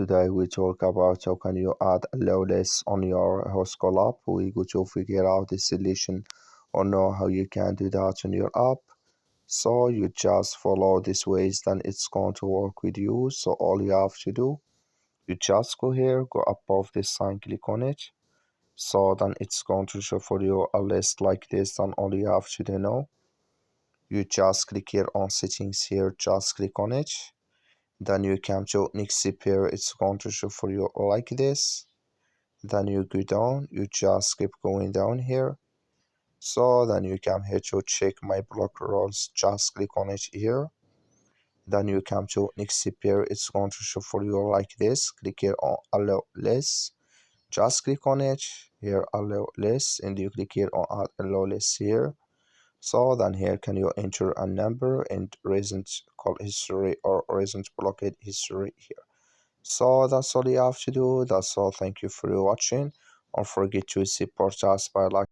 Today we talk about how can you add allow list on your Whoscall app. We go to figure out the solution or know how you can do that on your app. So you just follow these ways, then it's going to work with you. So all you have to do, you just go here, go above this sign, click on it. So then it's going to show for you a list like this. Then all you have to do now, you just click here on settings here, just click on it. Then you come to next pair, it's going to show for you like this. Then you go down, you just keep going down here. So then you come here to check my block roles, just click on it here. Then you come to next pair, it's going to show for you like this. Click here on allow list, just click on it here, allow list, and you click here on add allow list here. So then here can you enter a number and recent call history or recent blockade history here. So that's all you have to do. That's all. Thank you for watching. Don't forget to support us by liking.